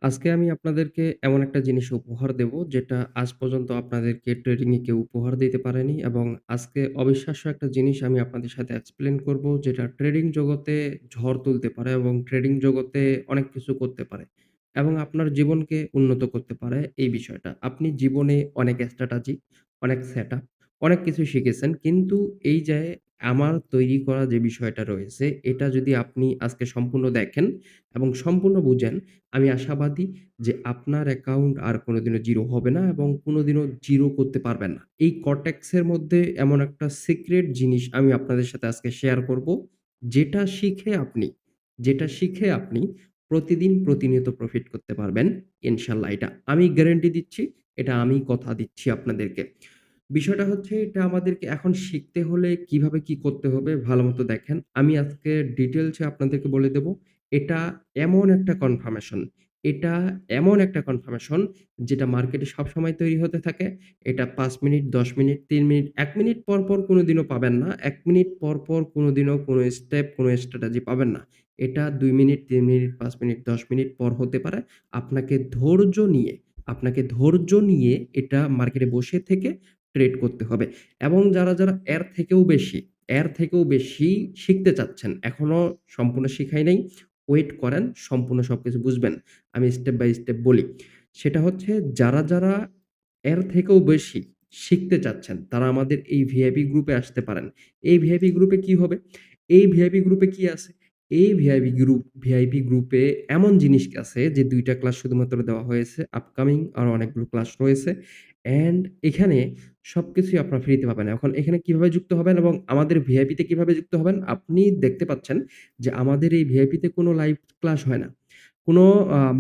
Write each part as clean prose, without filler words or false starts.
আজকে আমি আপনাদেরকে এমন একটা জিনিস উপহার দেব, যেটা আজ পর্যন্ত আপনাদেরকে ট্রেডিং এ কেউ উপহার দিতে পারেনি এবং আজকে অবিশ্বাস্য একটা জিনিস আমি আপনাদের সাথে এক্সপ্লেইন করব, যেটা ট্রেডিং জগতে ঝড় তুলতে পারে এবং ট্রেডিং জগতে অনেক কিছু করতে পারে এবং আপনার জীবনকে উন্নত করতে পারে এই বিষয়টা। আপনি জীবনে অনেক স্ট্র্যাটেজি, অনেক সেটআপ, অনেক কিছু শিখেছেন। কিন্তু এই যে আমার তৈরি করা যে বিষয়টা রয়েছে, এটা যদি আপনি আজকে সম্পূর্ণ দেখেন এবং সম্পূর্ণ বুঝেন, আমি আশাবাদী যে আপনার অ্যাকাউন্ট আর কোনোদিনও জিরো হবে না এবং কোনোদিনও জিরো করতে পারবেন না। এই কর্টেক্স এর মধ্যে এমন একটা সিক্রেট জিনিস আমি আপনাদের সাথে আজকে শেয়ার করব, যেটা শিখে আপনি যেটা শিখে আপনি প্রতিদিন প্রতিনিয়ত প্রফিট করতে পারবেন ইনশাআল্লাহ। এটা আমি গ্যারান্টি দিচ্ছি, এটা আমি কথা দিচ্ছি আপনাদেরকে। বিষয়টা হচ্ছে এটা আমাদেরকে এখন শিখতে হলে কিভাবে কি করতে হবে ভালোমতো দেখেন। আমি আজকে ডিটেইলস এ আপনাদেরকে বলে দেব। এটা এমন একটা কনফার্মেশন এটা এমন একটা কনফার্মেশন যেটা মার্কেটে সবসময় তৈরি হতে থাকে। এটা ৫ মিনিট, ১০ মিনিট, ৩ মিনিট, ১ মিনিট পরপর কোনোদিনও পাবেন না। ১ মিনিট পরপর কোনোদিনও কোনো স্টেপ, কোনো স্ট্র্যাটেজি পাবেন না। এটা ২ মিনিট, ৩ মিনিট, ৫ মিনিট, ১০ মিনিট পর হতে পারে। আপনাকে ধৈর্য নিয়ে আপনাকে ধৈর্য নিয়ে এটা মার্কেটে বসে থেকে ট্রেড করতে হবে এবং যারা এর থেকেও বেশি শিখতে চাচ্ছেন, এখনো সম্পূর্ণ শিখাই নাই, ওয়েট করেন, সম্পূর্ণ সবকিছু বুঝবেন। আমি স্টেপ বাই স্টেপ বলি। সেটা হচ্ছে যারা এর থেকেও বেশি শিখতে চাচ্ছেন, তারা আমাদের এই ভিআইপি গ্রুপে আসতে পারেন। এই ভিআইপি গ্রুপে কি হবে? এই ভিআইপি গ্রুপে কি আছে? এই ভিআইপি গ্রুপে এমন জিনিস আছে যে ২ টা ক্লাস শুধুমাত্র দেওয়া হয়েছে। আপকামিং আরো অনেকগুলো ক্লাস রয়েছে। অ্যান্ড এখানে সবকিছুই আপনারা ফ্রিতে পাবেন। এখন এখানে কিভাবে যুক্ত হবেন এবং আমাদের ভিআইপিতে কিভাবে যুক্ত হবেন? আপনি দেখতে পাচ্ছেন যে আমাদের এই ভিআইপিতে কোনো লাইভ ক্লাস হয় না। কোনো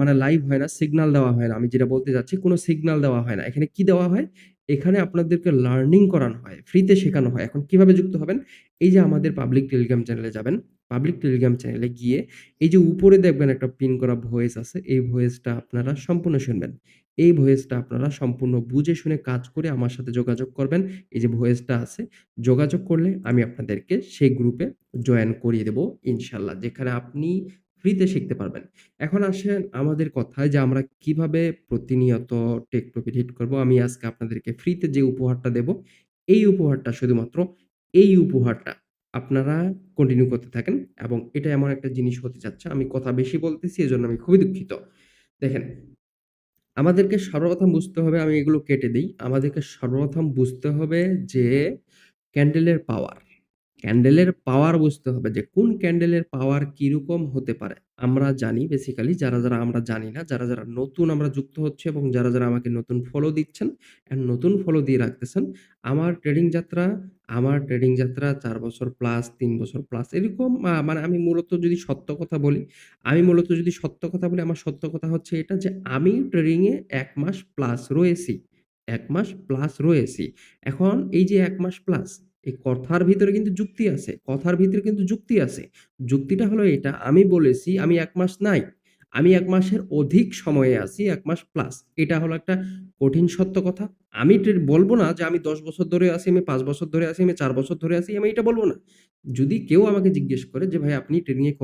মানে লাইভ হয় না, সিগনাল দেওয়া হয় না। আমি যেটা বলতে চাচ্ছি, কোনো সিগনাল দেওয়া হয় না। এখানে কি দেওয়া হয়? এখানে আপনাদেরকে লার্নিং করানো হয়। ফ্রিতে শেখানো হয়। এখন কিভাবে যুক্ত হবেন? এই যে আমাদের পাবলিক টেলিগ্রাম চ্যানেলে যাবেন। পাবলিক টেলিগ্রাম চ্যানেলে গিয়ে এই যে উপরে দেখবেন একটা পিন করা ভয়েস আছে। এই ভয়েসটা আপনারা সম্পূর্ণ শুনবেন। এই ভয়েসটা আপনারা সম্পূর্ণ বুঝে শুনে কাজ করে আমার সাথে যোগাযোগ করবেন। এই যে ভয়েসটা আছে, যোগাযোগ করলে আমি আপনাদেরকে সেই গ্রুপে জয়েন করিয়ে দেব ইনশাআল্লাহ। যেখানে আপনি ফ্রিতে শিখতে পারবেন। এখন আসেন আমাদের কথায় যে আমরা কিভাবে প্রতিনিয়ত টেক প্রফিট হিট করব। আমি আজকে আপনাদেরকে ফ্রিতে যে উপহারটা দেব, এই উপহারটা শুধুমাত্র এই উপহারটা আপনারা কন্টিনিউ করতে থাকেন এবং এটা এমন একটা জিনিস হতে যাচ্ছে। আমি কথা বেশি বলতেছি, এজন্য আমি খুবই দুঃখিত। দেখেন, আমাদেরকে সর্বপ্রথম বুঝতে হবে, আমি এগুলো কেটে দেই। আমাদেরকে সর্বপ্রথম বুঝতে হবে যে ক্যান্ডেলের পাওয়ার। ক্যান্ডেলের পাওয়ার বুঝতে হবে যে কোন ক্যান্ডেলের পাওয়ার কিরকম হতে পারে। আমরা জানি বেসিক্যালি যারা আমরা জানি না, যারা নতুন আমরা যুক্ত হচ্ছি এবং যারা আমাকে নতুন ফলো দিচ্ছেন অ্যান্ড নতুন ফলো দিয়ে রাখতেছেন। আমার ট্রেডিং যাত্রা আমার ট্রেডিং যাত্রা ৪ বছর প্লাস, ৩ বছর প্লাস এরকম মানে আমি মূলত যদি সত্য কথা বলি আমার সত্য কথা হচ্ছে এটা যে আমি ট্রেডিং এ ১ মাস প্লাস রয়েছি। ১ মাস প্লাস রয়েছি। এখন এই যে ১ মাস প্লাস, এই কথার ভিতরে কিন্তু যুক্তি আছে। কথার ভিতরে কিন্তু যুক্তি আছে। যুক্তিটা হলো এটা, আমি বলেছি আমি ১ মাস নাই। আমি ১ মাসের অধিক সময়ে আছি, ১ মাস প্লাস। এটা হলো একটা কঠিন সত্য কথা। আমি বলব না যে আমি ১০ বছর ধরে আছি, আমি ৫ বছর ধরে আছি, আমি ৪ বছর ধরে আছি, আমি এটা বলব না। যদি কেউ আমাকে জিজ্ঞেস করে যে, "ভাই আপনি ট্রেনিং এ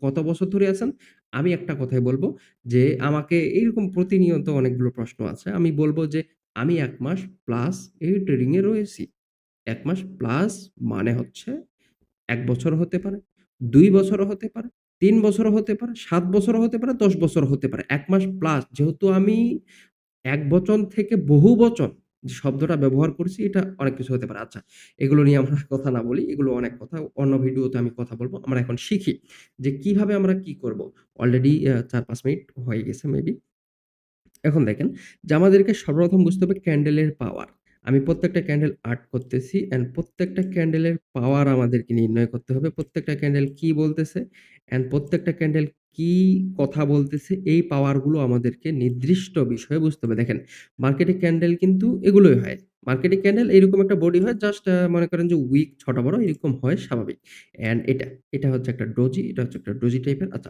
কত বছর ধরে আছেন?" আমি একটা কথাই বলব যে, আমাকে এইরকম প্রতিনিয়ত অনেকগুলো প্রশ্ন আছে। আমি বলব যে, "আমি ১ মাস প্লাস এই ট্রেডিং এ রয়েছি।" ১ মাস প্লাস মানে হচ্ছে ১ বছরও হতে পারে, ২ বছরও হতে পারে, ৩ বছরও হতে পারে, ৭ বছরও হতে পারে, ১০ বছরও হতে পারে। ১ মাস প্লাস যেহেতু আমি এক বচন থেকে বহু বচন যে শব্দটা ব্যবহার করছি, এটা অনেক কিছু হতে পারে। আচ্ছা, এগুলো নিয়ে আমরা কথা না বলি। এগুলো অনেক কথা। অন্য ভিডিওতে আমি কথা বলব। আমরা এখন শিখি যে কিভাবে আমরা কি করব। অলরেডি ৪-৫ মিনিট হয়ে গেছে মেবি। এখন দেখেন যে আমাদেরকে সর্বপ্রথম বুঝতে হবে ক্যান্ডেলের পাওয়ার। আমি প্রত্যেকটা ক্যান্ডেল আর্ট করতেছি অ্যান্ড প্রত্যেকটা ক্যান্ডেলের পাওয়ার আমাদেরকে নির্ণয় করতে হবে। প্রত্যেকটা ক্যান্ডেল কি বলতেছে অ্যান্ড প্রত্যেকটা ক্যান্ডেল কি কথা বলতেছে, এই পাওয়ার গুলো আমাদেরকে নির্দিষ্ট বিষয়ে বুঝতে হবে। দেখেন, মার্কেটে ক্যান্ডেল কিন্তু এগুলোই হয়। মার্কেটে ক্যান্ডেল এরকম একটা বডি হয়, জাস্ট মনে করেন যে উইক ছোট বড় এরকম হয় স্বাভাবিক। অ্যান্ড এটা হচ্ছে একটা ডোজি, এটা হচ্ছে একটা ডোজি টাইপের। আচ্ছা,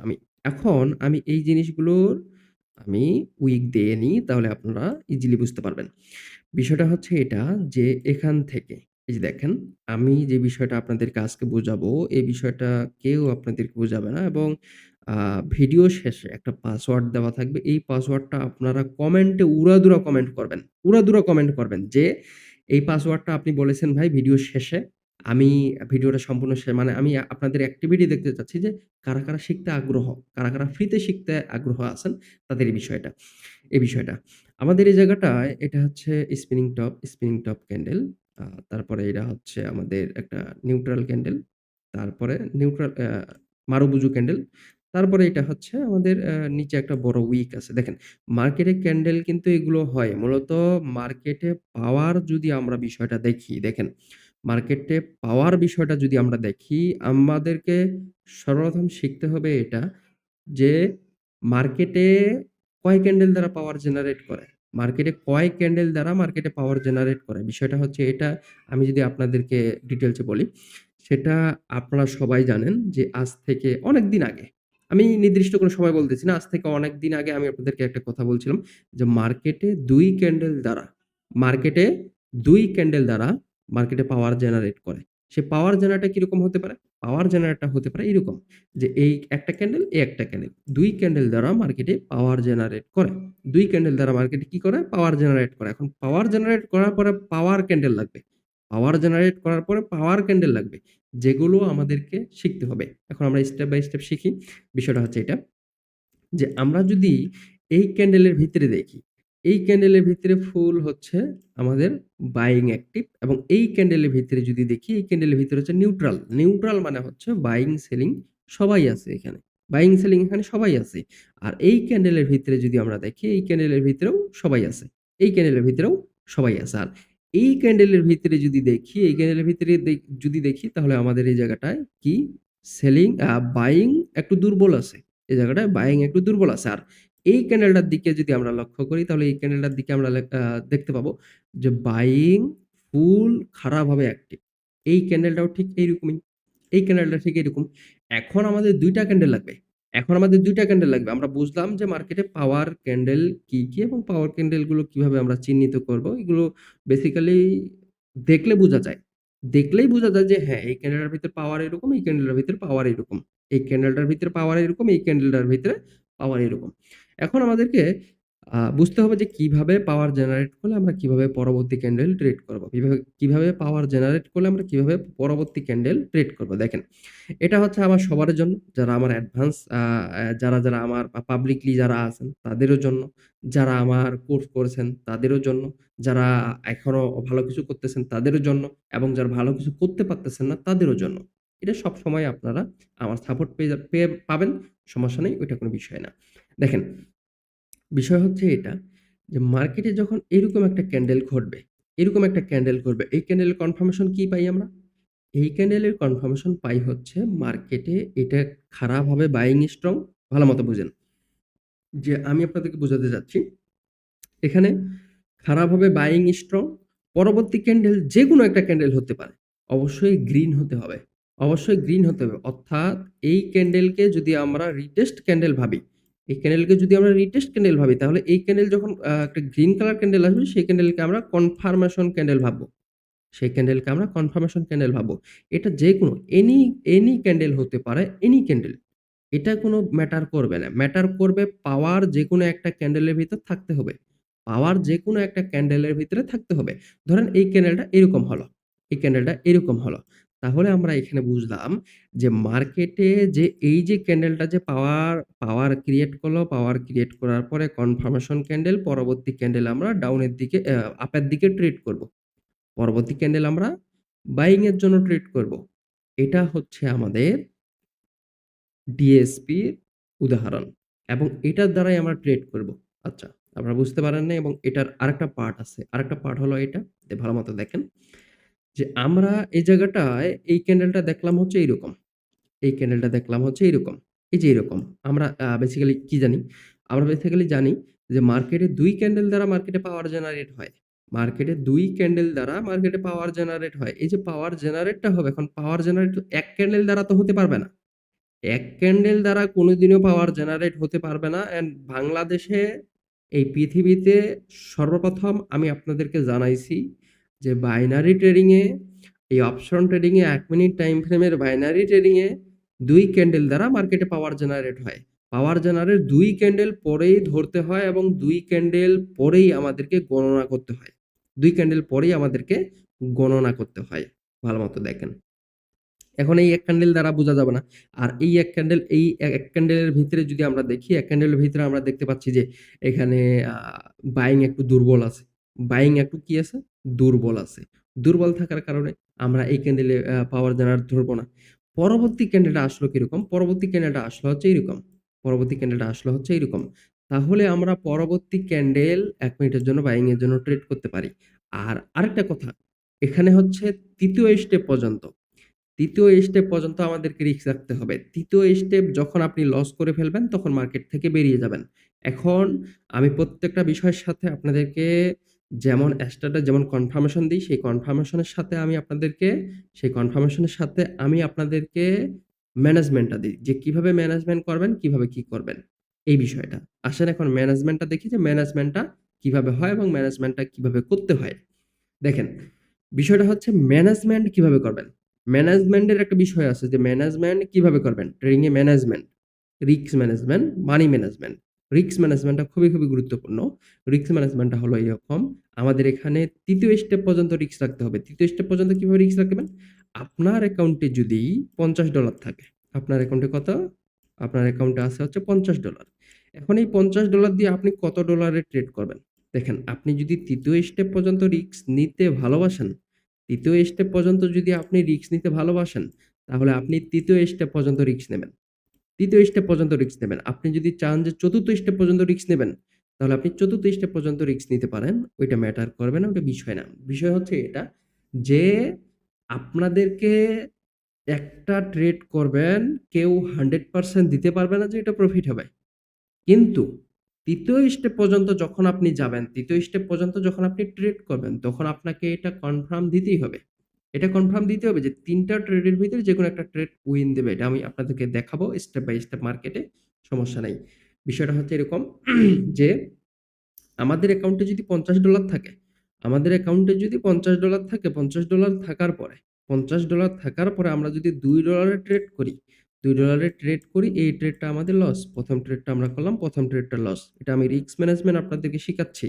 আমি এই জিনিসগুলোর আমি উইক দিয়ে নিই, তাহলে আপনারা ইজিলি বুঝতে পারবেন। বিষয়টা হচ্ছে এটা যে এখান থেকে এই যে দেখেন, আমি যে বিষয়টা আপনাদেরকে আজকে বোঝাবো, এই বিষয়টা কেউ আপনাদেরকে বোঝাবে না এবং আ ভিডিও শেষে একটা পাসওয়ার্ড দেওয়া থাকবে। এই পাসওয়ার্ডটা আপনারা কমেন্টে উড়াধুরা কমেন্ট করবেন। উড়াধুরা কমেন্ট করবেন যে, "এই পাসওয়ার্ডটা আপনি বলেছেন ভাই ভিডিও শেষে। আমি ভিডিওটা সম্পূর্ণ মানে আমি আপনাদের অ্যাক্টিভিটি দেখতে চাচ্ছি যে কারা, কারা শিখতে আগ্রহ, কারা, কারা ফ্রিতে শিখতে আগ্রহ আছেন তাদের এই বিষয়টা। আমাদের এই জায়গাটায় এটা হচ্ছে স্পিনিং টপ ক্যান্ডেল। তারপরে এটা হচ্ছে আমাদের একটা নিউট্রাল ক্যান্ডেল। তারপরে নিউট্রাল মারুবুজু ক্যান্ডেল। তারপরে এটা হচ্ছে আমাদের নিচে একটা বড় উইক আছে। দেখেন মার্কেটে ক্যান্ডেল কিন্তু এগুলো হয়। মূলত মার্কেটে পাওয়ার যদি আমরা বিষয়টা দেখি, দেখেন মার্কেটে পাওয়ার বিষয়টা যদি আমরা দেখি, আমাদেরকে সর্বপ্রথম শিখতে হবে এটা যে মার্কেটে কয় ক্যান্ডেল দ্বারা পাওয়ার জেনারেট করে? মার্কেটে কয় ক্যান্ডেল দ্বারা মার্কেটে পাওয়ার জেনারেট করে? বিষয়টা হচ্ছে এটা আমি যদি আপনাদেরকে ডিটেইলস এ বলি, সেটা আপনারা সবাই জানেন যে আজ থেকে অনেকদিন আগে, আমি নির্দিষ্ট কোনো সময় বলতেছি না, আজ থেকে অনেকদিন আগে আমি আপনাদেরকে একটা কথা বলছিলাম যে মার্কেটে ২ ক্যান্ডেল দ্বারা মার্কেটে ২ ক্যান্ডেল দ্বারা মার্কেটে পাওয়ার জেনারেট করে। সে পাওয়ার জেনারেটর কিরকম হতে পারে? পাওয়ার জেনারেটর হতে পারে এরকম। যে এই একটা ক্যান্ডেল, এই একটা ক্যান্ডেল। ২ ক্যান্ডেল দ্বারা মার্কেটে পাওয়ার জেনারেট করে। ২ ক্যান্ডেল দ্বারা মার্কেটে কি করে? পাওয়ার জেনারেট করে। এখন পাওয়ার জেনারেট করার পরে পাওয়ার ক্যান্ডেল লাগবে। পাওয়ার জেনারেট করার পরে পাওয়ার ক্যান্ডেল লাগবে। যেগুলো আমাদেরকে শিখতে হবে। এখন আমরা স্টেপ বাই স্টেপ শিখি। বিষয়টা হচ্ছে এটা যে আমরা যদি এই ক্যান্ডেলের ভিতরে দেখি, এই ক্যান্ডেলের ভিতরে ফুল হচ্ছে আমাদের বাইং অ্যাক্টিভ এবং এই ক্যান্ডেলের ভিতরে যদি দেখি, এই ক্যান্ডেলের ভিতরে হচ্ছে নিউট্রাল। নিউট্রাল মানে হচ্ছে বাইং, সেলিং সবাই আছে এখানে। বাইং, সেলিং এখানে সবাই আছে। আর এই ক্যান্ডেলের ভিতরে যদি আমরা দেখি, এই ক্যান্ডেলের ভিতরেও সবাই আছে। এই ক্যান্ডেলের ভিতরেও সবাই আছে। আর এই ক্যান্ডেলের ভিতরে যদি দেখি, এই ক্যান্ডেলের ভিতরে যদি দেখি তাহলে আমাদের এই জায়গাটায় কি সেলিং বাইং একটু দুর্বল আছে। এই জায়গাটায় বাইং একটু দুর্বল আছে। আর এই ক্যান্ডেলটার দিকে যদি আমরা লক্ষ্য করি তাহলে এই ক্যান্ডেলটার দিকে আমরা দেখতে পাবো যে বাইং ফুল খারাপভাবে অ্যাক্টিভ। এই ক্যান্ডেলটাও ঠিক এইরকমই। এই ক্যান্ডেলটা ঠিক এরকম। এখন আমাদের ২ টা ক্যান্ডেল লাগবে। এখন আমাদের ২ টা ক্যান্ডেল লাগবে। আমরা বুঝলাম যে মার্কেটে পাওয়ার ক্যান্ডেল কি, কি এবং পাওয়ার ক্যান্ডেল গুলো কিভাবে আমরা চিহ্নিত করব। এগুলো বেসিক্যালি দেখলে বুঝা যায়। দেখলেই বুঝা যায় যে হ্যাঁ, এই ক্যান্ডেলটার ভিতরে পাওয়ার এরকম, এই ক্যান্ডেলটার ভিতরে পাওয়ার এরকম। এই ক্যান্ডেলটার ভিতরে পাওয়ার এরকম, এই ক্যান্ডেলটার ভিতরে পাওয়ার এরকম। এখন আমাদেরকে বুঝতে হবে যে কিভাবে পাওয়ার জেনারেট করলে আমরা কিভাবে পরবর্তী ক্যান্ডেল ট্রেড করব। কিভাবে পাওয়ার জেনারেট করলে আমরা কিভাবে পরবর্তী ক্যান্ডেল ট্রেড করব। দেখেন, এটা হচ্ছে আমার সবার জন্য, যারা আমার অ্যাডভান্স যারা আমার পাবলিকলি যারা আছেন তাদেরও জন্য, যারা আমার কোর্স করেছেন তাদেরও জন্য, যারা এখনো ভালো কিছু করতেছেন তাদেরও জন্য এবং যারা ভালো কিছু করতে পারতেছেন না তাদেরও জন্য। এটা সবসময় আপনারা আমার সাপোর্ট পেয়ে পাবেন। সমস্যা নেই, ওইটা কোনো বিষয় না। দেখেন, বিষয় হচ্ছে এটা যে মার্কেটে যখন এরকম একটা ক্যান্ডেল ঘটবে, এরকম একটা ক্যান্ডেল ঘটবে, এই ক্যান্ডেলের কনফার্মেশন কি পাই আমরা? এই ক্যান্ডেলের কনফার্মেশন পাই হচ্ছে মার্কেটে এটা খারাপ হবে বাইং স্ট্রং। ভালোমতো বুঝেন। যে আমি আপনাদেরকে বোঝাতে চাচ্ছি, এখানে খারাপ হবে বাইং স্ট্রং। পরবর্তী ক্যান্ডেল যেকোনো একটা ক্যান্ডেল হতে পারে। অবশ্যই গ্রিন হতে হবে। অবশ্যই গ্রিন হতে হবে। অর্থাৎ এই ক্যান্ডেলকে যদি আমরা রিটেস্ট ক্যান্ডেল ভাবি, এই ক্যান্ডেলকে যদি আমরা রিটেস্ট ক্যান্ডেল ভাবি তাহলে এই ক্যান্ডেল যখন একটা গ্রিন কালার ক্যান্ডেল আসবে সেই ক্যান্ডেলকে আমরা কনফার্মেশন ক্যান্ডেল ভাববো। সেই ক্যান্ডেলকে আমরা কনফার্মেশন ক্যান্ডেল ভাববো। এটা যেকোনো এনি ক্যান্ডেল হতে পারে, এনি ক্যান্ডেল। এটা কোনো ম্যাটার করবে না। ম্যাটার করবে পাওয়ার যেকোনো একটা ক্যান্ডেলের ভিতর থাকতে হবে। পাওয়ার যেকোনো একটা ক্যান্ডেলের ভিতরে থাকতে হবে। ধরেন এই ক্যান্ডেলটা এরকম হলো। এই ক্যান্ডেলটা এরকম হলো। তাহলে আমরা এখানে বুঝলাম যে মার্কেটে যে এই যে ক্যান্ডেলটা যে পাওয়ার ক্রিয়েট করলো, পাওয়ার ক্রিয়েট করার পরে কনফার্মেশন ক্যান্ডেল, পরবর্তী ক্যান্ডেল আমরা ডাউনের দিকে আপের দিকে ট্রেড করব। পরবর্তী ক্যান্ডেল আমরা বাইং এর জন্য ট্রেড করব। এটা হচ্ছে আমাদের ডিএসপির উদাহরণ এবং এটার দ্বারাই আমরা ট্রেড করব। আচ্ছা, আপনারা বুঝতে পারেন নাই এবং এটার আরেকটা পার্ট আছে। আরেকটা পার্ট হলো এটা, ভালোমতো দেখেন যে আমরা এই জায়গাটায় এই ক্যান্ডেলটা দেখলাম হচ্ছে এইরকম। এই ক্যান্ডেলটা দেখলাম হচ্ছে এইরকম। এই যে এরকম। আমরা বেসিক্যালি কি জানি? আমরা বেসিক্যালি জানি যে মার্কেটে ২ ক্যান্ডেল দ্বারা মার্কেটে পাওয়ার জেনারেট হয়। মার্কেটে ২ ক্যান্ডেল দ্বারা মার্কেটে পাওয়ার জেনারেট হয়। এই যে পাওয়ার জেনারেটটা হবে, এখন পাওয়ার জেনারেট ১ ক্যান্ডেল দ্বারা তো হতে পারবে না। এক ক্যান্ডেল দ্বারা কোনোদিনও পাওয়ার জেনারেট হতে পারবে না। অ্যান্ড বাংলাদেশে এই পৃথিবীতে সর্বপ্রথম আমি আপনাদেরকে জানাইছি যে বাইনারি ট্রেডিং এ, এই অপশন ট্রেডিং এ ১ মিনিট টাইম ফ্রেমের বাইনারি ট্রেডিং এ 2 ক্যান্ডেল দ্বারা মার্কেটে পাওয়ার জেনারেট হয়। পাওয়ার জেনারেট 2 ক্যান্ডেল পরেই ধরতে হয় এবং 2 ক্যান্ডেল পরেই আমাদেরকে গণনা করতে হয়। 2 ক্যান্ডেল পরেই আমাদেরকে গণনা করতে হয়। ভালোমতো দেখেন। এখন এই 1 ক্যান্ডেল দ্বারা বোঝা যাবে না। আর এই 1 ক্যান্ডেল এই 1 ক্যান্ডেলের ভিতরে যদি আমরা দেখি, 1 ক্যান্ডেলের ভিতরে আমরা দেখতে পাচ্ছি যে এখানে আ বাইং একটু দুর্বল আছে। বাইং একটু কি আছে? দুর্বল আছে। দুর্বল থাকার কারণে আমরা এই ক্যান্ডেলে পাওয়ার জেনারেট ধরবো না। পরবর্তী ক্যান্ডেলটা আসলো কিরকম? পরবর্তী ক্যান্ডেলটা আসলো হচ্ছে এরকম। পরবর্তী ক্যান্ডেলটা আসলো হচ্ছে এরকম। তাহলে আমরা পরবর্তী ক্যান্ডেল ১ মিনিটের জন্য বাইং এর জন্য ট্রেড করতে পারি। আর আরেকটা কথা, এখানে হচ্ছে ৩য় স্টেপ পর্যন্ত ৩য় স্টেপ পর্যন্ত আমাদেরকে রিস্ক রাখতে হবে। ৩য় স্টেপ যখন আপনি লস করে ফেলবেন তখন মার্কেট থেকে বেরিয়ে যাবেন। এখন আমি প্রত্যেকটা বিষয়ের সাথে আপনাদেরকে যেমন স্টার্টে যেমন কনফার্মেশন দিই সেই কনফার্মেশনের সাথে আমি আপনাদেরকে ম্যানেজমেন্টটা দিই। যে কিভাবে ম্যানেজমেন্ট করবেন, কিভাবে কি করবেন এই বিষয়টা। আসেন এখন ম্যানেজমেন্টটা দেখি যে ম্যানেজমেন্টটা কিভাবে হয় এবং ম্যানেজমেন্টটা কিভাবে করতে হয়। দেখেন, বিষয়টা হচ্ছে ম্যানেজমেন্ট কিভাবে করবেন? ম্যানেজমেন্টের একটা বিষয় আছে যে ম্যানেজমেন্ট কিভাবে করবেন? ট্রেডিং এ management, risk management, money management. রিস্ক ম্যানেজমেন্টটা খুবই গুরুত্বপূর্ণ। রিস্ক ম্যানেজমেন্টটা হলো এরকম, আমাদের এখানে ৩য় স্টেপ পর্যন্ত রিস্ক রাখতে হবে। ৩য় স্টেপ পর্যন্ত কিভাবে রিস্ক রাখবেন? আপনার অ্যাকাউন্টে যদি $৫০ থাকে, আপনার অ্যাকাউন্টে কত? আপনার অ্যাকাউন্টে আছে হচ্ছে $৫০। এখন এই $৫০ দিয়ে আপনি কত ডলারে ট্রেড করবেন? দেখেন, আপনি যদি ৩য় স্টেপ পর্যন্ত রিস্ক নিতে ভালোবাসেন, ৩য় স্টেপ পর্যন্ত যদি আপনি রিস্ক নিতে ভালোবাসেন, তাহলে আপনি ৩য় স্টেপ পর্যন্ত রিস্ক নেবেন। ৩য় স্টেপ পর্যন্ত রিস্ক নেবেন। আপনি যদি চান যে ৪র্থ স্টেপ পর্যন্ত রিস্ক নেবেন, তাহলে আপনি ৪র্থ স্টেপ পর্যন্ত রিস্ক নিতে পারেন। ওইটা ম্যাটার করবে না, ওটা বিষয় না। বিষয় হচ্ছে এটা যে আপনাদেরকে একটা ট্রেড করবেন, কেউ 100% দিতে পারবে না যে এটা প্রফিট হবে। কিন্তু ৩য় স্টেপ পর্যন্ত যখন আপনি যাবেন, ৩য় স্টেপ পর্যন্ত যখন আপনি ট্রেড করবেন, তখন আপনাকে এটা কনফার্ম দিতেই হবে। এটা কনফার্ম দিতে হবে যে ৩ টা ট্রেডের ভিতরে যেকোনো একটা ট্রেড উইন দেবে। এটা আমি আপনাদেরকে দেখাবো স্টেপ বাই স্টেপ মার্কেটে, সমস্যা নাই। বিষয়টা হচ্ছে এরকম যে আমাদের অ্যাকাউন্টে যদি $৫০ থাকে, আমাদের অ্যাকাউন্টে যদি $৫০ থাকে, $৫০ থাকার পরে $৫০ থাকার পরে আমরা যদি $২ এ ট্রেড করি, $২ এ ট্রেড করি, এই ট্রেডটা আমাদের লস। ১ম ট্রেডটা আমরা করলাম, ১ম ট্রেডটা লস। এটা আমি রিস্ক ম্যানেজমেন্ট আপনাদেরকে শিখাচ্ছি।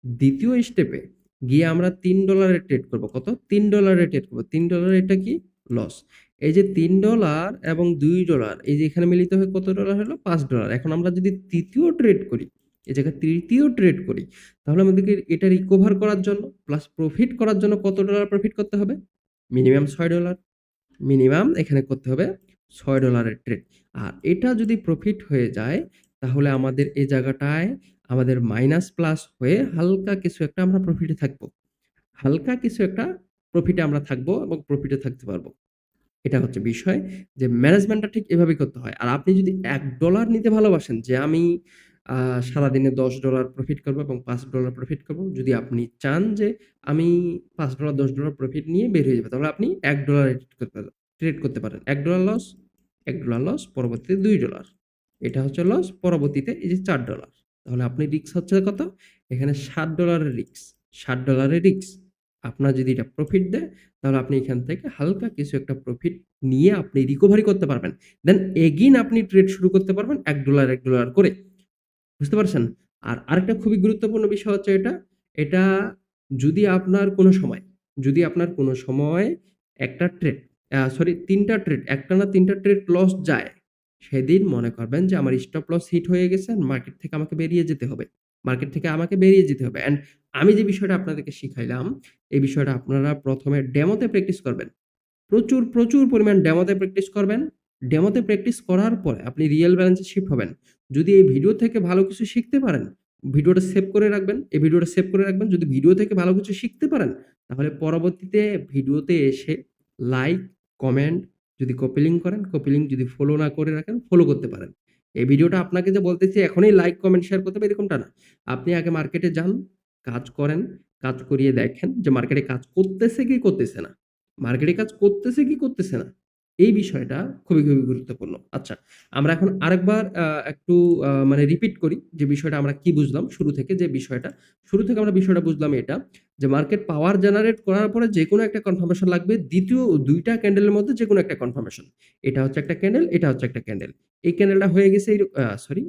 ২য় স্টেপে গিয়ে আমরা $৩ এ ট্রেড করব। কত? $৩ এ ট্রেড করব। $৩ এটা কি? লস। এই যে $৩ এবং $২ এই যে এখানে মিলিত হয়ে কত ডলার হলো? $৫। এখন আমরা যদি ৩য় ট্রেড করি, এই জায়গায় ৩য় ট্রেড করি, তাহলে আমাদেরকে এটা রিকভার করার জন্য প্লাস প্রফিট করার জন্য কত ডলার প্রফিট করতে হবে? মিনিমাম $৬। মিনিমাম এখানে করতে হবে $৬ এর ট্রেড। আর এটা যদি প্রফিট হয়ে যায়, তাহলে আমাদের এই জায়গাটায় আমাদের মাইনাস প্লাস হয়ে হালকা কিছু একটা আমরা প্রফিটে থাকবো। হালকা কিছু একটা প্রফিটে আমরা থাকবো এবং প্রফিটে থাকতে পারবো। এটা হচ্ছে বিষয় যে ম্যানেজমেন্টটা ঠিক এভাবেই করতে হয়। আর আপনি যদি $১ নিতে ভালোবাসেন যে আমি আ সারাদিনে $১০ প্রফিট করবো এবং $৫ প্রফিট করবো। যদি আপনি চান যে আমি $৫ $১০ প্রফিট নিয়ে বের হয়ে যাবো, তাহলে আপনি $১ এ ট্রেড করতে পারেন। $১ লস, $১ লস, পরবর্তীতে $২। এটা হচ্ছে লস, পরবর্তীতে এই যে $৪। তাহলে আপনি রিস্ক হচ্ছে কত? এখানে $৭ এর রিস্ক, $৭ এর রিস্ক। আপনার যদি এটা প্রফিট দেয়, তাহলে আপনি এখান থেকে হালকা কিছু একটা প্রফিট নিয়ে আপনি রিকভারি করতে পারবেন। দেন এগেইন আপনি ট্রেড শুরু করতে পারবেন $১ $১ করে। বুঝতে পারছেন? আর আরেকটা খুবই গুরুত্বপূর্ণ বিষয় হচ্ছে এটা, এটা যদি আপনার কোনো সময় যদি আপনার কোনো সময় একটা ট্রেড সরি ৩ টা ট্রেড, একটানা ৩ টা ট্রেড লস যায়, সেদিন মনে করবেন যে আমার স্টপ লস হিট হয়ে গেছে, মার্কেট থেকে আমাকে বেরিয়ে যেতে হবে। মার্কেট থেকে আমাকে বেরিয়ে যেতে হবে। অ্যান্ড আমি যে বিষয়টা আপনাদেরকে শিখাইলাম, এই বিষয়টা আপনারা ১ম এ ডেমোতে প্র্যাকটিস করবেন। প্রচুর পরিমাণ ডেমোতে প্র্যাকটিস করবেন। ডেমোতে প্র্যাকটিস করার পরে আপনি রিয়াল ব্যালেন্সে শিফট হবেন। যদি এই ভিডিও থেকে ভালো কিছু শিখতে পারেন, ভিডিওটা সেভ করে রাখবেন। এই ভিডিওটা সেভ করে রাখবেন। যদি ভিডিও থেকে ভালো কিছু শিখতে পারেন, তাহলে পরবর্তীতে ভিডিওতে এসে লাইক, কমেন্ট যদি কপি লিঙ্ক করেন, কপি লিঙ্ক যদি ফলো না করে রাখেন, ফলো করতে পারেন। এই ভিডিওটা আপনাকে যে বলতেছি এখনই লাইক, কমেন্ট, শেয়ার করতে হবে এরকমটা না। আপনি আগে মার্কেটে যান, কাজ করেন, কাজ করিয়ে দেখেন যে মার্কেটে কাজ করতেছে কি করতেছে না। মার্কেটে কাজ করতেছে কি করতেছে না। এই বিষয়টা খুবই গুরুত্বপূর্ণ। আচ্ছা, আমরা এখন আরেকবার একটু মানে রিপিট করি যে বিষয়টা আমরা কি বুঝলাম শুরু থেকে যে বিষয়টা। শুরু থেকে আমরা বিষয়টা বুঝলাম এটা যে মার্কেট পাওয়ার জেনারেট করার পরে যেকোনো একটা কনফার্মেশন লাগবে। দ্বিতীয় ২ টা ক্যান্ডেলের মধ্যে যেকোনো একটা কনফার্মেশন। এটা হচ্ছে একটা ক্যান্ডেল, এটা হচ্ছে একটা ক্যান্ডেল। এই ক্যান্ডেলটা হয়ে গেছে সরি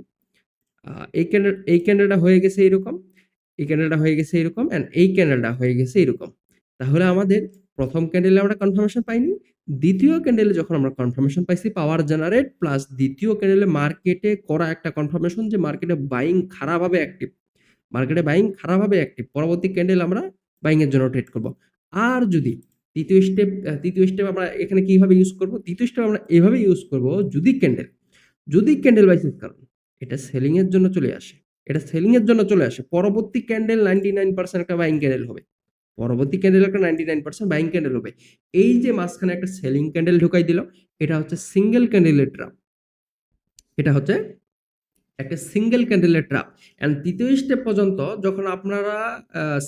আ এই ক্যান্ডেলটা হয়ে গেছে এরকম, এই ক্যান্ডেলটা হয়ে গেছে এরকম অ্যান্ড এই ক্যান্ডেলটা হয়ে গেছে এরকম। তাহলে আমাদের ১ম ক্যান্ডেলে আমরা কনফার্মেশন পাইনি। ২য় ক্যান্ডেলে যখন আমরা কনফার্মেশন পাইছি পাওয়ার জেনারেট প্লাস ২য় ক্যান্ডেলে মার্কেটে করা একটা কনফার্মেশন যে মার্কেটে বাইং খারাপভাবে অ্যাক্টিভ। মার্কেটে বাইং খারাপভাবে অ্যাক্টিভ। পরবর্তী ক্যান্ডেল আমরা বাইং এর জন্য ট্রেড করব। আর যদি ৩য় স্টেপ আমরা এখানে কিভাবে ইউস করব? ৩য় স্টেপ আমরা এভাবে ইউস করব যদি ক্যান্ডেল বাইসেস কারণ এটা সেলিং এর জন্য চলে আসে। এটা সেলিং এর জন্য চলে আসে। পরবর্তী ক্যান্ডেল 99% একটা বাইং ক্যান্ডেল হবে। পরবর্তী ক্যান্ডেল একটা 99% বাইং ক্যান্ডেল হবে। এই যে মাঝখানে একটা সেলিং ক্যান্ডেল ঢুকাই দিল, এটা হচ্ছে সিঙ্গেল ক্যান্ডেলের ট্রাপ। এটা হচ্ছে একটা সিঙ্গেল ক্যান্ডেলের ট্রাপ। অ্যান্ড ৩য় স্টেপ পর্যন্ত যখন আপনারা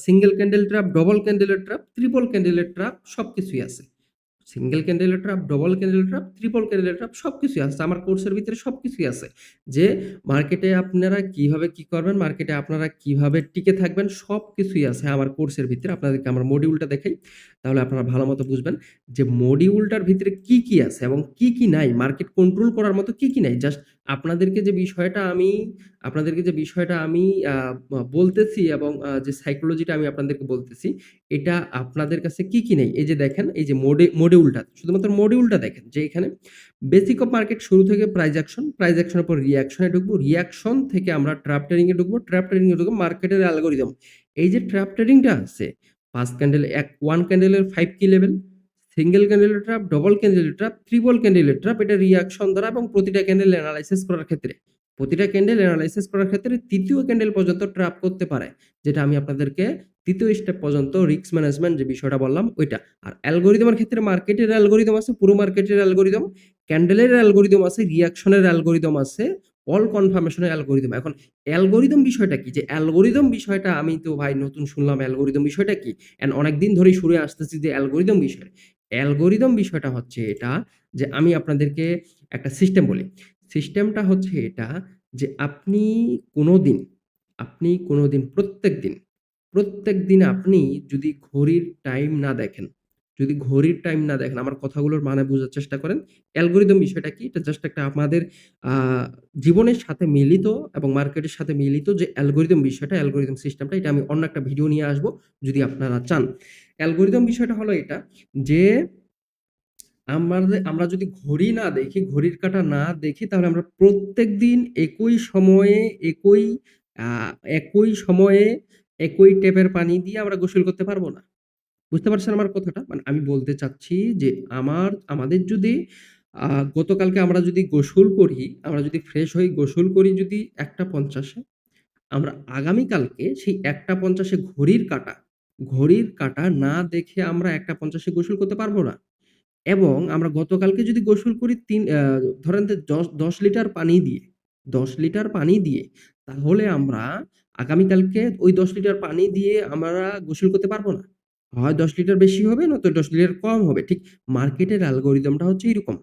সিঙ্গেল ক্যান্ডেল ট্রাপ, ডবল ক্যান্ডেলের ট্রাপ, ট্রিপল ক্যান্ডেলের ট্রাপ সবকিছুই আছে। সিঙ্গেল ক্যান্ডেলের ট্রাপ, ডবল ক্যান্ডেলের ট্রাপ, ট্রিপল ক্যান্ডেলের ট্রাপ সবকিছুই আছে। আমার কোর্সের ভিতরে সবকিছুই আছে। যে মার্কেটে আপনারা কিভাবে কি করবেন, মার্কেটে আপনারা কিভাবে টিকে থাকবেন সবকিছুই আছে আমার কোর্সের ভিতরে। আপনাদেরকে আমার মডিউলটা দেখাই। তাহলে আপনারা ভালোমতো বুঝবেন যে মডিউলটার ভিতরে কি আছে এবং কি নাই, মার্কেট কন্ট্রোল করার মতো কি নাই। জাস্ট আপনাদেরকে যে বিষয়টা আমি আপনাদেরকে যে বিষয়টা আমি আ ব বলতেছি এবং যে সাইকোলজিটা আমি আপনাদেরকে বলতেছি এটা আপনাদের কাছে কি নেই? এই যে দেখেন, এই যে মডিউলটা, শুধুমাত্র মডিউলটা দেখেন যে এখানে বেসিক অফ মার্কেট শুরু থেকে প্রাইস অ্যাকশন এর পর রিঅ্যাকশন এ ঢুকবো। রিঅ্যাকশন থেকে আমরা ট্র্যাপ ট্রেডিং এ ঢুকবো। ট্র্যাপ ট্রেডিং এ ঢুকবো মার্কেটের অ্যালগরিদম। এই যে ট্র্যাপ ট্রেডিং টা আছে, ৫ ক্যান্ডেল 1 ক্যান্ডেলের 5 কি লেভেল, সিঙ্গেল ক্যান্ডেলের ট্র্যাপ, ডবল ক্যান্ডেলের ট্র্যাপ, ট্রিপল ক্যান্ডেলের ট্র্যাপ এটা রিঅ্যাকশন দ্বারা এবং প্রতিটা ক্যান্ডেল এনালাইসিস করার ক্ষেত্রে ৩য় ক্যান্ডেল পর্যন্ত ট্র্যাপ করতে পারে। যেটা আমি আপনাদেরকে ৩য় স্টেপ পর্যন্ত রিস্ক ম্যানেজমেন্ট যে বিষয়টা বললাম ওইটা। আর অ্যালগরিদমের ক্ষেত্রে মার্কেটের অ্যালগরিদম আছে, পুরো মার্কেটের অ্যালগরিদম, ক্যান্ডেলের অ্যালগরিদম আছে, রিঅ্যাকশনের অ্যালগরিদম আছে, অল কনফার্মেশনের অ্যালগরিদম। এখন অ্যালগরিদম বিষয়টা কি? যে অ্যালগরিদম বিষয়টা আমি তো ভাই নতুন শুনলাম অ্যালগরিদম বিষয়টা কি? অ্যান্ড অনেকদিন ধরেই শুনে আসতেছি যে অ্যালগরিদম বিষয়। অ্যালগরিদম বিষয়টা হচ্ছে এটা যে আমি আপনাদেরকে একটা সিস্টেম বলি। সিস্টেমটা হচ্ছে এটা যে কোনোদিন প্রত্যেকদিন আপনি যদি ঘড়ির টাইম না দেখেন, আমার কথাগুলোর মানে বুঝার চেষ্টা করেন। অ্যালগরিদম বিষয়টা কি? এটা জাস্ট একটা আমাদের আ জীবনের সাথে মিলিত এবং মার্কেটের সাথে মিলিত যে অ্যালগরিদম বিষয়টা, অ্যালগরিদম সিস্টেমটা এটা আমি অন্য একটা ভিডিও নিয়ে আসবো যদি আপনারা চান। অ্যালগরিদম বিষয়টা হলো এটা যে আমরা যদি ঘড়ি না দেখি, ঘড়ির কাঁটা না দেখি তাহলে আমরা প্রত্যেকদিন আ একই সময়ে একই ট্যাপের পানি দিয়ে আমরা গোসল করতে পারবো না। বুঝতে পারছেন আমার কথাটা? মানে আমি বলতে চাচ্ছি যে আমাদের যদি আ গতকালকে আমরা যদি গোসল করি, আমরা যদি ফ্রেশ হই গোসল করি যদি ১টা ৫০ এ, আমরা আগামীকালকে সেই ১টা ৫০ এ ঘড়ির কাঁটা না দেখে আমরা ১টা ৫০ এ গোসল করতে পারবো না। এবং আমরা গতকালকে যদি গোসল করি ধরেন যে ১০ লিটার পানি দিয়ে ১০ লিটার পানি দিয়ে, তাহলে আমরা আগামীকালকে ওই ১০ লিটার পানি দিয়ে আমরা গোসল করতে পারব না। হয় ১০ লিটার বেশি হবে নয়তো ১০ লিটার কম হবে। ঠিক মার্কেটের অ্যালগরিদমটা হচ্ছে এরকম।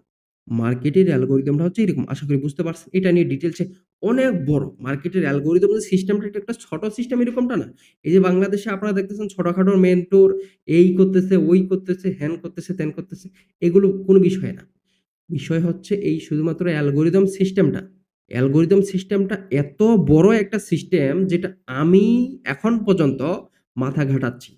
আশা করি বুঝতে পারছেন। এটা নিয়ে ডিটেইলস এ অনেক বড়। মার্কেটের অ্যালগরিদম যে সিস্টেমটা এটা একটা ছোট সিস্টেম এরকমটা না। এই যে বাংলাদেশে আপনারা দেখতেছেন ছোটখাটো মেন্টর এই করতেছে, ওই করতেছে, হ্যান করতেছে, ত্যান করতেছে। এগুলো কোনো বিষয় না। বিষয় হচ্ছে এই শুধুমাত্র অ্যালগরিদম সিস্টেমটা এত বড় একটা সিস্টেম যেটা আমি এখন পর্যন্ত মাথা ঘাটাচ্ছি।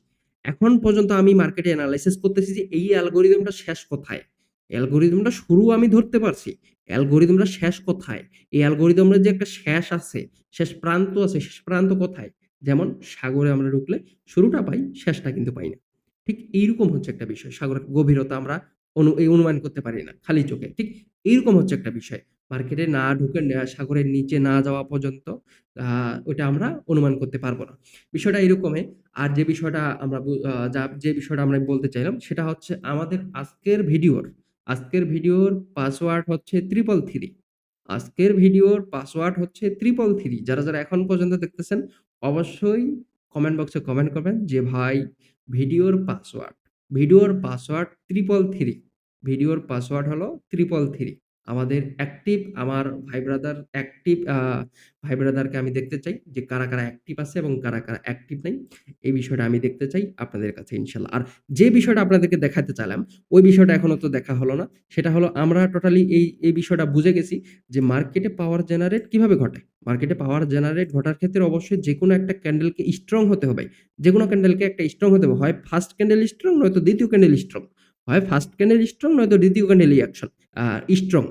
এখন পর্যন্ত আমি মার্কেটে এনালাইসিস করতেছি যে এই অ্যালগরিদমটা শেষ কোথায়? অ্যালগরিদমটা শুরু আমি ধরতে পারছি। অ্যালগরিদমটা শেষ কোথায়? এই অ্যালগরিদমের যে একটা শেষ আছে, শেষ প্রান্ত আছে, শেষ প্রান্ত কোথায়? যেমন সাগরে আমরা ঢুকলে শুরুটা পাই, শেষটা কিন্তু পাই না। ঠিক এইরকম হচ্ছে একটা বিষয়। সাগরের গভীরতা আমরা অনুমান করতে পারি না খালি চোখে। ঠিক এইরকম হচ্ছে একটা বিষয়। মার্কেটে না ঢুকে সাগরের নিচে না যাওয়া পর্যন্ত আ ওইটা আমরা অনুমান করতে পারব না। বিষয়টা এরকমই। আর যে বিষয়টা আমরা বু আ যা যে বিষয়টা আমরা বলতে চাইলাম সেটা হচ্ছে আমাদের আজকের ভিডিওর পাসওয়ার্ড হচ্ছে 333 333 যারা এখন পর্যন্ত দেখতেছেন অবশ্যই কমেন্ট বক্সে কমেন্ট করবেন যে ভাই ভিডিওর পাসওয়ার্ড 333 ভিডিওর পাসওয়ার্ড হলো 333। আমাদের অ্যাক্টিভ আমার ভাই ব্রাদার অ্যাক্টিভ ভাই ব্রাদারকে আমি দেখতে চাই যে কারা অ্যাক্টিভ আছে এবং কারা অ্যাক্টিভ নাই। এই বিষয়টা আমি দেখতে চাই আপনাদের কাছে ইনশাআল্লাহ। আর যে বিষয়টা আপনাদেরকে দেখাতে চাইলাম, ওই বিষয়টা এখনো তো দেখা হলো না। সেটা হলো আমরা টোটালি এই বিষয়টা বুঝে গেছি যে মার্কেটে পাওয়ার জেনারেট কিভাবে ঘটে। মার্কেটে পাওয়ার জেনারেট ঘটার ক্ষেত্রে অবশ্যই যেকোনো একটা ক্যান্ডেলকে স্ট্রং হতে হবে। যেকোনো ক্যান্ডেলকে একটা স্ট্রং হতে হবে। হয় ফার্স্ট ক্যান্ডেল স্ট্রং নয়তো দ্বিতীয় ক্যান্ডেল স্ট্রং। হয় ফার্স্ট ক্যান্ডেল স্ট্রং নয়তো দ্বিতীয় ক্যান্ডেল রিঅ্যাকশন স্ট্রং।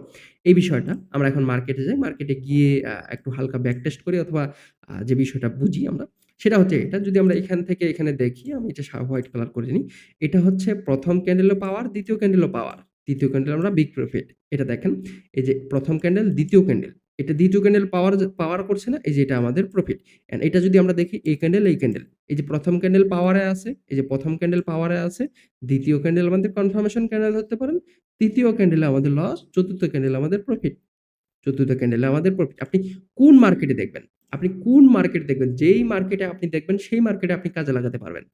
এই বিষয়টা আমরা এখন মার্কেটে যাই। মার্কেটে গিয়ে একটু হালকা ব্যাক টেস্ট করি অথবা যে বিষয়টা বুঝি আমরা সেটা হচ্ছে এটা। যদি আমরা এখান থেকে এখানে দেখি, আমি এটা হোয়াইট কালার করে নিই। এটা হচ্ছে ১ম ক্যান্ডেলও পাওয়ার, ২য় ক্যান্ডেলও পাওয়ার। ৩য় ক্যান্ডেল আমরা বিগ প্রফিট। এটা দেখেন, এই যে ১ম ক্যান্ডেল, ২য় ক্যান্ডেল। এটা ২য় ক্যান্ডেল পাওয়ার করছে না? এই যে এটা আমাদের প্রফিট। অ্যান্ড এটা যদি আমরা দেখি এই ক্যান্ডেল, এই ক্যান্ডেল। এই যে ১ম ক্যান্ডেল পাওয়ারে আছে, এই যে ১ম ক্যান্ডেল পাওয়ারে আছে, ২য় ক্যান্ডেল আমাদের কনফার্মেশন ক্যান্ডেল ধরতে পারেন। ৩য় ক্যান্ডেলে আমাদের লস, ৪র্থ ক্যান্ডেলে আমাদের প্রফিট। ৪র্থ ক্যান্ডেলে আমাদের প্রফিট। আপনি কোন মার্কেটে দেখবেন? আপনি কোন মার্কেটে দেখবেন? যেই মার্কেটে আপনি দেখবেন সেই মার্কেটে আপনি কাজে লাগাতে পারবেন।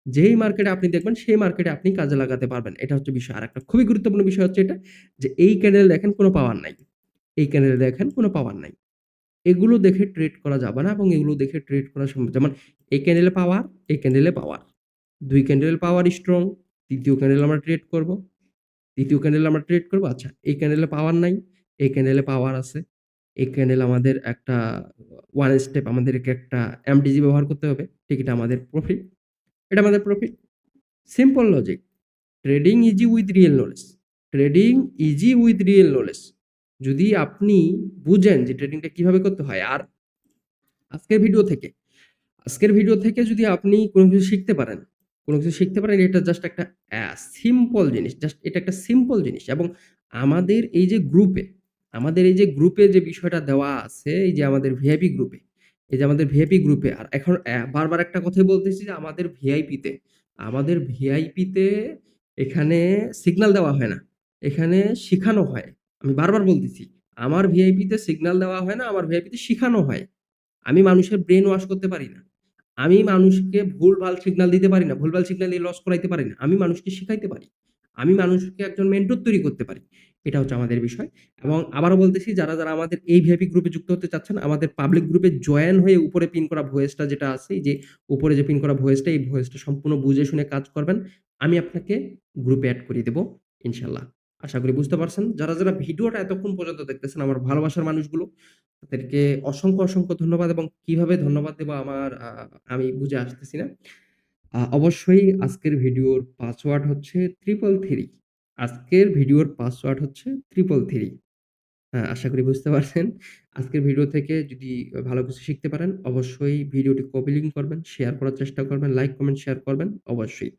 যেই মার্কেটে আপনি দেখবেন সেই মার্কেটে আপনি কাজে লাগাতে পারবেন। এটা হচ্ছে বিষয়। আরেকটা খুবই গুরুত্বপূর্ণ বিষয় হচ্ছে এটা যে এই ক্যান্ডেল দেখেন কোনো পাওয়ার নাই। এই ক্যান্ডেলে দেখেন কোনো পাওয়ার নাই। এগুলো দেখে ট্রেড করা যাবে না এবং এগুলো দেখে ট্রেড করা সম্ভব। যেমন এই ক্যান্ডেলে পাওয়ার, এই ক্যান্ডেলে পাওয়ার। ২ ক্যান্ডেলের পাওয়ার স্ট্রং। ৩য় ক্যান্ডেল আমরা ট্রেড করব। ২য় ক্যান্ডেলে আমরা ট্রেড করব। আচ্ছা, এই ক্যান্ডেলে পাওয়ার নাই, এই ক্যান্ডেলে পাওয়ার আছে। এই ক্যান্ডেল আমাদের একটা 1 স্টেপ আমাদেরকে একটা এমডিজি ব্যবহার করতে হবে। ঠিক এটা আমাদের প্রফিট। এটা আমাদের profit. Simple logic. Trading easy with real knowledge. Trading easy with real knowledge. যদি আপনি বুঝেন যে ট্রেডিংটা কিভাবে করতে হয় আর আজকের ভিডিও থেকে আজকের ভিডিও থেকে যদি আপনি কোনো কিছু শিখতে পারেন, কোনো কিছু শিখতে পারেন, এটা জাস্ট একটা সিম্পল জিনিস। জাস্ট এটা একটা সিম্পল জিনিস এবং আমাদের এই যে গ্রুপে, আমাদের এই যে গ্রুপে যে বিষয়টা দেওয়া আছে, এই যে আমাদের ভিআইপি গ্রুপে, এই যে আমাদের ভিআইপি গ্রুপে আর এখন বারবার একটা কথাই বলতেছি যে আমাদের ভিআইপিতে এখানে সিগনাল দেওয়া হয় না। এখানে শিখানো হয়। আমি বারবার বলতেছি, আমার ভিআইপিতে সিগনাল দেওয়া হয় না, আমার ভিআইপিতে শিখানো হয়। আমি মানুষের ব্রেইন ওয়াশ করতে পারি না। আমি মানুষকে ভুলভাল সিগনাল দিতে পারি না। ভুলভাল সিগনাল দিয়ে লস করাইতে পারি না। আমি মানুষকে শিখাইতে পারি। আমি মানুষকে একজন মেন্টর তৈরি করতে পারি। এটা হচ্ছে আমাদের বিষয়। এবং আবারও বলতেছি যারা আমাদের এই ভিআইপি গ্রুপে যুক্ত হতে চাচ্ছেন, আমাদের পাবলিক গ্রুপে জয়েন হয়ে উপরে পিন করা ভয়েসটা যেটা আছে, এই যে উপরে যে পিন করা ভয়েসটা, এই ভয়েসটা সম্পূর্ণ বুঝে শুনে কাজ করবেন। আমি আপনাকে গ্রুপে এড করিয়ে দেব ইনশাআল্লাহ। আশা করি বুঝতে পারছেন। যারা ভিডিওটা এতক্ষণ পর্যন্ত দেখতেছেন, আমার ভালোবাসার মানুষগুলো, তাদেরকে অসংখ্য ধন্যবাদ এবং কিভাবে ধন্যবাদ দেব আমি বুঝে আসতেছি না। অবশ্যই আজকের ভিডিওর পাসওয়ার্ড হচ্ছে 333। আজকের ভিডিওর পাসওয়ার্ড হচ্ছে 333। হ্যাঁ, আশা করি বুঝতে পারছেন। আজকের ভিডিও থেকে যদি ভালো কিছু শিখতে পারেন, অবশ্যই ভিডিওটি কপি লিঙ্ক করবেন, শেয়ার করার চেষ্টা করবেন, লাইক, কমেন্ট, শেয়ার করবেন অবশ্যই।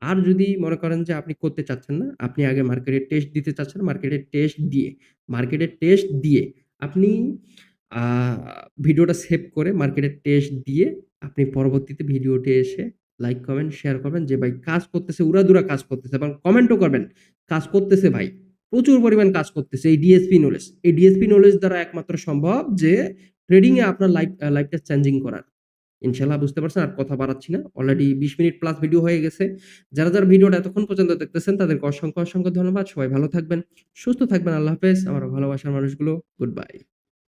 আর যদি মনে করেন যে আপনি করতে চাচ্ছেন না, আপনি আগে মার্কেটে টেস্ট দিতে চাচ্ছেন, মার্কেটে টেস্ট দিয়ে আপনি আ ভিডিওটা সেভ করে মার্কেটে টেস্ট দিয়ে আপনি পরবর্তীতে ভিডিওতে এসে লাইক, কমেন্ট, শেয়ার করবেন যে ভাই কাজ করতেছে, উড়াধুরা কাজ করতেছে এবং কমেন্টও করবেন, কাজ করতেছে ভাই। প্রচুর পরিমাণ কাজ করতেছে এই ডিএসপি নলেজ। এই ডিএসপি নলেজ দ্বারা একমাত্র সম্ভব যে ট্রেডিং এ আপনার লাইফটা চেঞ্জিং করার। ইনশাআল্লাহ বুঝতে পারছেন। আর কথা বাড়াচ্ছি না। অলরেডি ২০ মিনিট প্লাস ভিডিও হয়ে গেছে। যারা ভিডিওটা এতক্ষণ পর্যন্ত দেখতেছেন তাদেরকে অসংখ্য ধন্যবাদ। সবাই ভালো থাকবেন, সুস্থ থাকবেন। আল্লাহ হাফেজ। আমার ভালোবাসার মানুষগুলো। Good bye.